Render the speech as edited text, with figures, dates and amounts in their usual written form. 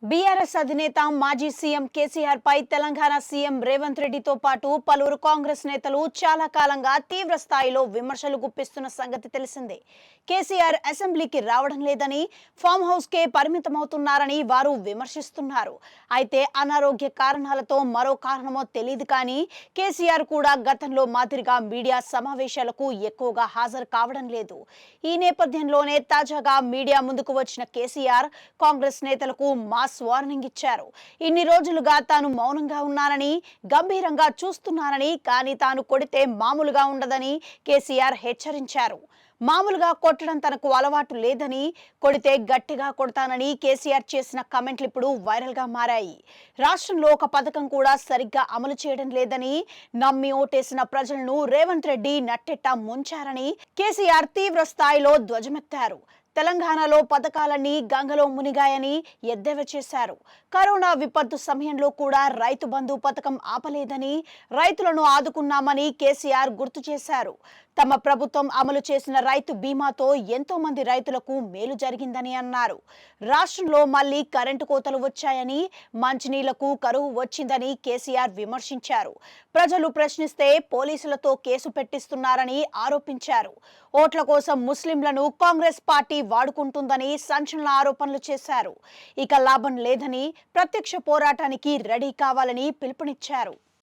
BRS అధినేత మాజీ CM KCR పై Telangana CM Revanth రెడ్డితో పాటు పలువురు కాంగ్రెస్ నేతలు చాలా కాలంగా తీవ్ర స్థాయిలో విమర్శలు గుప్పిస్తున్న సంగతి తెలిసిందే. కేసీఆర్ అసెంబ్లీకి రావడం లేదని, ఫామ్ హౌస్ కే పరిమితమవుతున్నారని వారు విమర్శిస్తున్నారు. అయితే అనారోగ్య కారణాలతో మరో కారణమో తెలియదు కానీ కేసీఆర్ కూడా గతంలో మాదిరిగా మీడియా సమావేశాలకు ఎక్కువగా హాజరు కావడం లేదు. ఈ నేపథ్యంలోనే తాజాగా మీడియా ముందుకు వచ్చిన కేసీఆర్ కాంగ్రెస్ నేతలకు మాస్ వార్నింగ్ ఇచ్చారు. ఇన్ని రోజులుగా తాను మౌనంగా ఉన్నానని, గంభీరంగా చూస్తున్నానని, కానీ తాను కొడితే మామూలుగా ఉండదని కేసీఆర్ హెచ్చరించారు. మామూలుగా కొట్టడం తనకు అలవాటు లేదని, కొడితే గట్టిగా కొడతానని కేసీఆర్ చేసిన కామెంట్లు ఇప్పుడు వైరల్ గా మారాయి. రాష్ట్రంలో ఒక పథకం కూడా సరిగ్గా అమలు చేయడం లేదని, నమ్మి ఓటేసిన ప్రజలను రేవంత్ రెడ్డి నట్టెట్టా ముంచారని కేసీఆర్ తీవ్ర స్థాయిలో ధ్వజమెత్తారు. తెలంగాణలో పథకాలన్నీ గంగలో మునిగాయని ఎద్దేవా చేశారు. కరోనా విపత్తు సమయంలో కూడా రైతు బంధు పథకం ఆపలేదని, రైతులను ఆదుకున్నామని కేసీఆర్ గుర్తు చేశారు. తమ ప్రభుత్వం అమలు చేసిన రైతు బీమాతో ఎంతో మంది రైతులకు మేలు జరిగిందని అన్నారు. రాష్ట్రంలో మళ్లీ కరెంటు కోతలు వచ్చాయని, మంచినీళ్లకు కరువు వచ్చిందని కేసీఆర్ విమర్శించారు. ప్రజలు ప్రశ్నిస్తే పోలీసులతో కేసు పెట్టిస్తున్నారని ఆరోపించారు. ఓట్ల కోసం ముస్లింలను కాంగ్రెస్ పార్టీ వాడుకుంటుందని సంచలన ఆరోపణలు చేశారు. ఇక లాభం లేదని, ప్రత్యక్ష పోరాటానికి రెడీ కావాలని పిలుపునిచ్చారు.